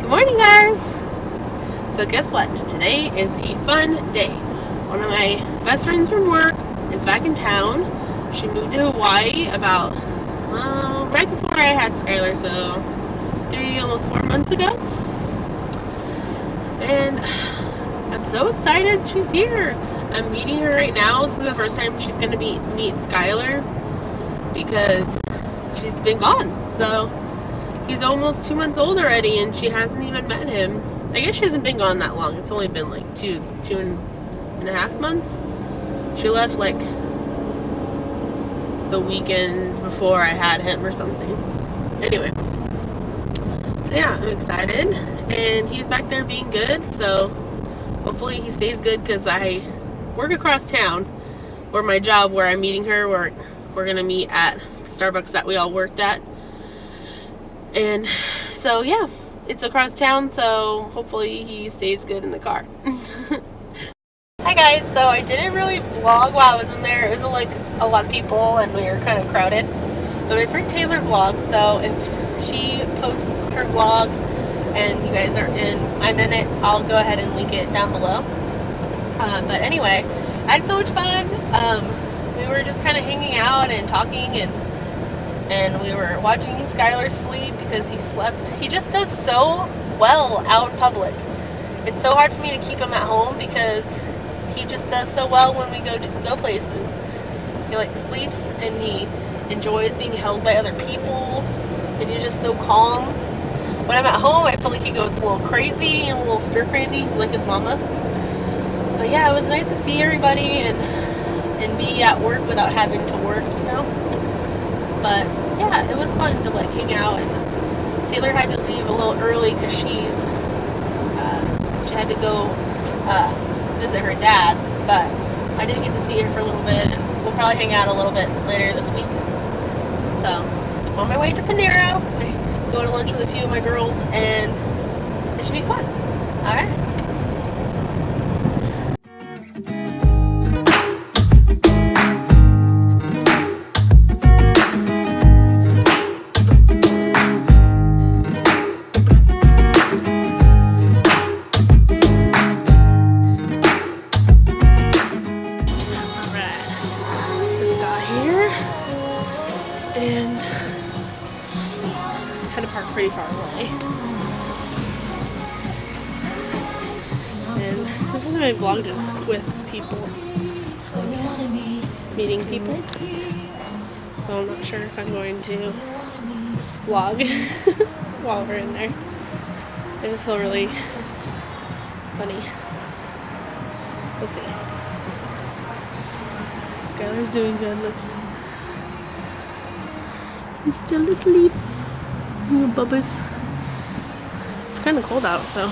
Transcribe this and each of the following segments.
Good morning, guys. So guess what? Today is a fun day. One of my best friends from work is back in town. She moved to Hawaii about right before I had Skyler, so almost 4 months ago. And I'm so excited she's here. I'm meeting her right now. This is the first time she's going to meet Skyler because she's been gone. So he's almost 2 months old already, and she hasn't even met him. I guess she hasn't been gone that long. It's only been like two and a half months. She left like the weekend before I had him or something. Anyway, so yeah, I'm excited, and he's back there being good. So hopefully he stays good because I work across town, where my job, where I'm meeting her, where we're gonna meet at the Starbucks that we all worked at. And so yeah, it's across town, so hopefully he stays good in the car. Hi guys, so I didn't really vlog while I was in there. It was like a lot of people and we were kind of crowded. But my friend Taylor vlogged, so if she posts her vlog and you guys I'm in it, I'll go ahead and link it down below. But anyway, I had so much fun. We were just kind of hanging out and talking, and we were watching Skyler sleep because he just does so well out in public. It's so hard for me to keep him at home because he just does so well when we go places. He like sleeps and he enjoys being held by other people, and he's just so calm. When I'm at home, I feel like he goes a little crazy and a little stir crazy. He's like his mama. But yeah, it was nice to see everybody and be at work without having to work, you know. But yeah, it was fun to like hang out, and Taylor had to leave a little early because she had to go visit her dad, but I did get to see her for a little bit, and we'll probably hang out a little bit later this week. So I'm on my way to Panera. I go to lunch with a few of my girls, and it should be fun. All right. And had to park pretty far away. And this is my vlog with people, meeting people. So I'm not sure if I'm going to vlog while we're in there. I just feel really funny. We'll see. Skyler's doing good. He's still asleep. Little bubbas. It's kind of cold out, so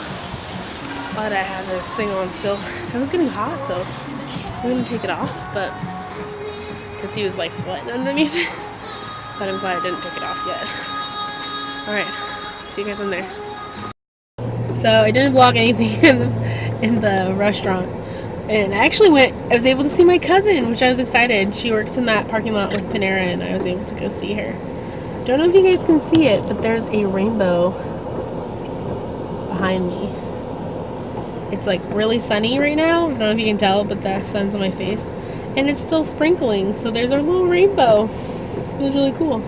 glad I have this thing on still. It was getting hot, so I'm gonna take it off, but because he was like sweating underneath it. But I'm glad I didn't take it off yet. Alright, see you guys in there. So I didn't vlog anything in the restaurant. And I was able to see my cousin, which I was excited. She works in that parking lot with Panera, and I was able to go see her. Don't know if you guys can see it, but there's a rainbow behind me. It's like really sunny right now. I don't know if you can tell, but the sun's on my face. And it's still sprinkling, so there's our little rainbow. It was really cool.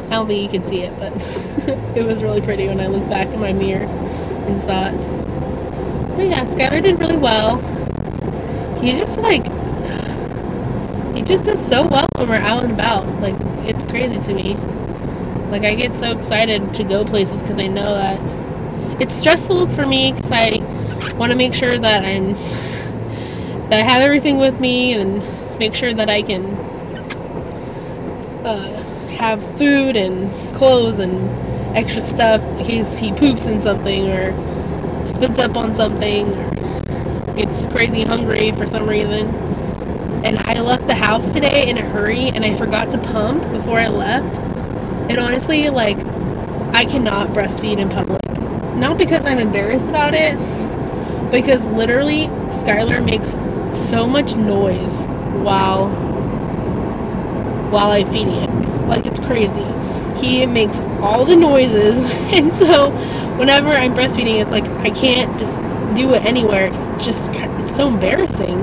I don't think you can see it, but it was really pretty when I looked back in my mirror and saw it. But yeah, Skyler did really well. He just does so well when we're out and about. Like, it's crazy to me. Like, I get so excited to go places because I know that it's stressful for me because I want to make sure that I have everything with me and make sure that I can have food and clothes and extra stuff in case he poops in something or spits up on something or gets crazy hungry for some reason. And I left the house today in a hurry and I forgot to pump before I left. And honestly, like, I cannot breastfeed in public. Not because I'm embarrassed about it, because literally Skyler makes so much noise while I feed him. Like, it's crazy. he makes all the noises. And so whenever I'm breastfeeding, it's like I can't just do it anywhere. It's so embarrassing.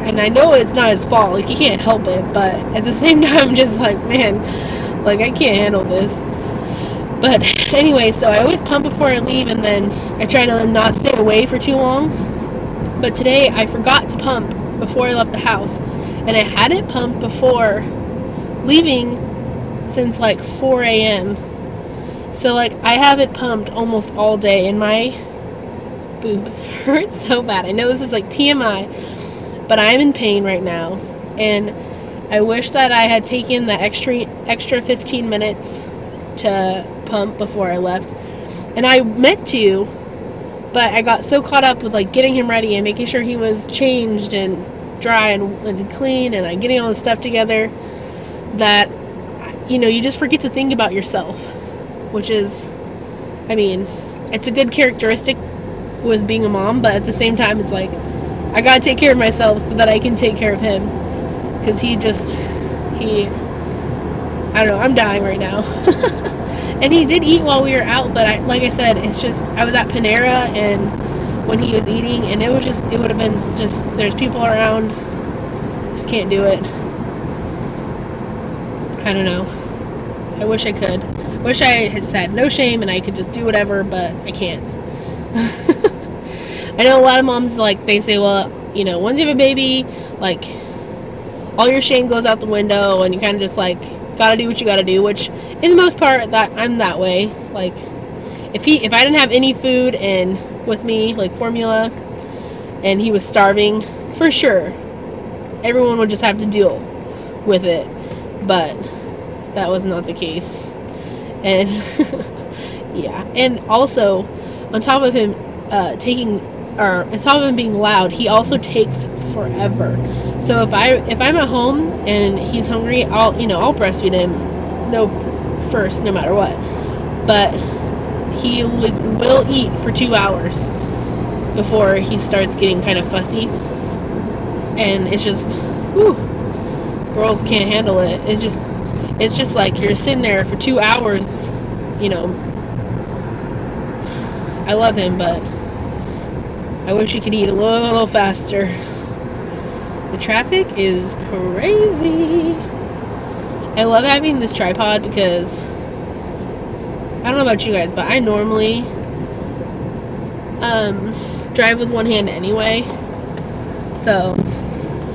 And I know it's not his fault, like he can't help it, but at the same time I'm just like, man, like I can't handle this. But anyway, so I always pump before I leave, and then I try to not stay away for too long. But today I forgot to pump before I left the house, and I hadn't pumped before leaving since like 4 a.m. So like I haven't pumped almost all day, and my boobs hurt so bad. I know this is like TMI, but I'm in pain right now, and I wish that I had taken the extra 15 minutes to pump before I left. And I meant to, but I got so caught up with like getting him ready and making sure he was changed and dry and clean, and like getting all the stuff together, that you just forget to think about yourself, which is, I mean, it's a good characteristic with being a mom, but at the same time it's like I gotta take care of myself so that I can take care of him, because I don't know, I'm dying right now. And he did eat while we were out, but like I said, it's just, I was at Panera, and when he was eating, and it would have been just, there's people around, just can't do it. I don't know. I wish I could. Wish I had said no shame and I could just do whatever, but I can't. I know a lot of moms, like, they say, well, once you have a baby, like, all your shame goes out the window, and you kind of just, like, gotta do what you gotta do, which, in the most part, that I'm that way. Like, if I didn't have any food and with me, like formula, and he was starving, for sure, everyone would just have to deal with it. But that was not the case. And yeah, and also on top of him on top of him being loud, he also takes forever. So if I'm at home and he's hungry, I'll breastfeed him no matter what. But he will eat for 2 hours before he starts getting kind of fussy, and it's just, whew, girls can't handle it. It's just like you're sitting there for 2 hours. I love him, but I wish he could eat a little faster. The traffic is crazy. I love having this tripod because I don't know about you guys, but I normally drive with one hand anyway. So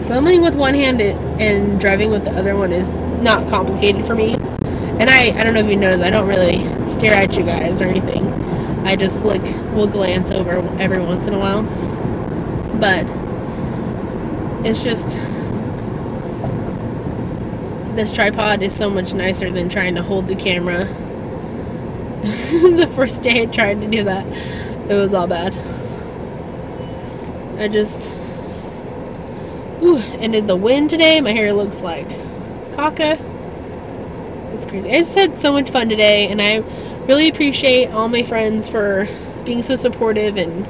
filming with one hand and driving with the other one is not complicated for me. And I don't know if you noticed, I don't really stare at you guys or anything. I just will glance over every once in a while. But it's just, this tripod is so much nicer than trying to hold the camera. The first day I tried to do that, it was all bad. And in the wind today, my hair looks like caca. It's crazy. I just had so much fun today, and I really appreciate all my friends for being so supportive and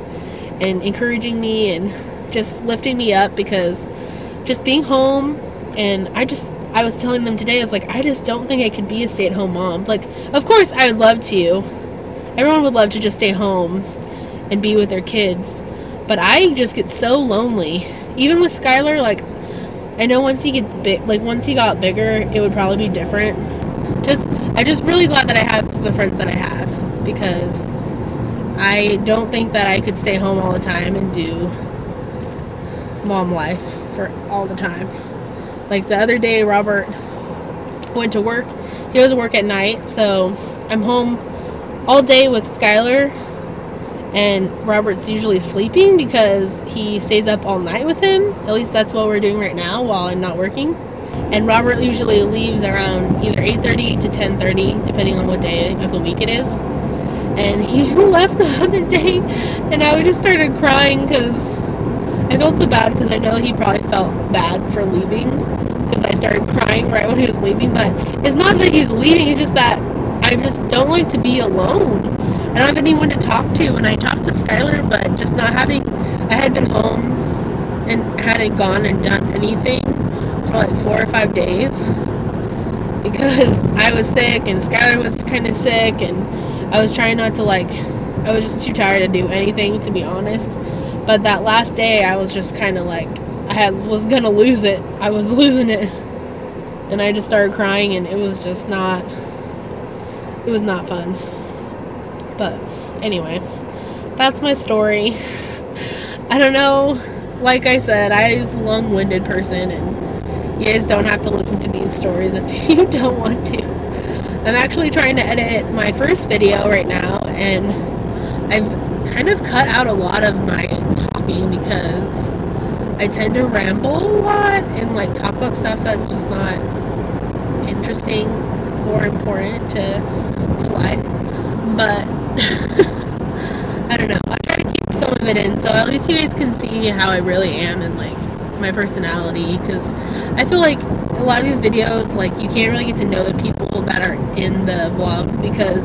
encouraging me and just lifting me up, because just being home, and I was telling them today, I was like, I just don't think I could be a stay-at-home mom. Like, of course I would love to. Everyone would love to just stay home and be with their kids, but I just get so lonely. Even with Skyler, like, I know once he gets big, like once he got bigger, it would probably be different. I'm just really glad that I have the friends that I have, because I don't think that I could stay home all the time and do mom life for all the time. Like the other day, Robert went to work. He goes to work at night, so I'm home all day with Skyler, and Robert's usually sleeping because he stays up all night with him. At least that's what we're doing right now while I'm not working. And Robert usually leaves around either 8:30 to 10:30, depending on what day of the week it is. And he left the other day, and I just started crying because I felt so bad, because I know he probably felt bad for leaving, because I started crying right when he was leaving. But it's not that he's leaving, it's just that I just don't like to be alone. I don't have anyone to talk to, and I talked to Skyler, but just not having, I had been home and hadn't gone and done anything for like 4 or 5 days, because I was sick and Skyler was kind of sick, and I was trying not to like, I was just too tired to do anything, to be honest. But that last day, I was just kind of like, was gonna lose it. I was losing it, and I just started crying, and it was just not. It was not fun. But anyway, that's my story. I don't know. Like I said, I was a long-winded person, and you guys don't have to listen to these stories if you don't want to. I'm actually trying to edit my first video right now, and I've kind of cut out a lot of my talking because I tend to ramble a lot and like talk about stuff that's just not interesting or important to life. But I don't know. I try to keep some of it in, so at least you guys can see how I really am and like my personality. Because I feel like a lot of these videos, like you can't really get to know the people that are in the vlogs because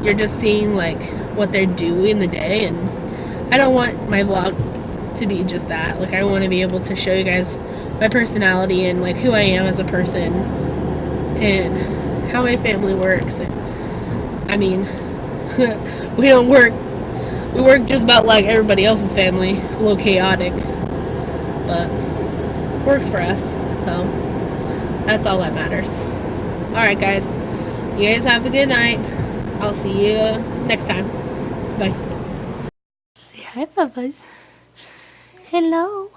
you're just seeing like what they're doing in the day, and I don't want my vlog to be just that. Like I want to be able to show you guys my personality and like who I am as a person and how my family works. And I mean, we work just about like everybody else's family, a little chaotic, but works for us, so that's all that matters. Alright guys, you guys have a good night. I'll see you next time. Bye. Say hi, Bubba's. Hello.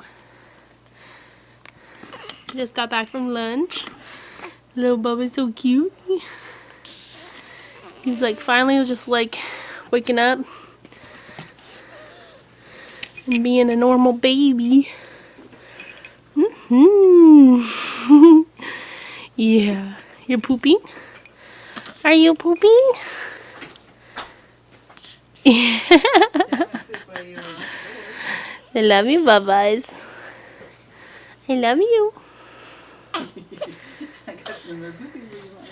Just got back from lunch. Little Bubba's so cute. He's like finally just like waking up and being a normal baby. Yeah. You're pooping? Are you pooping? I love you, Bubba's. I love you. I got some more pooping for you, Mommy.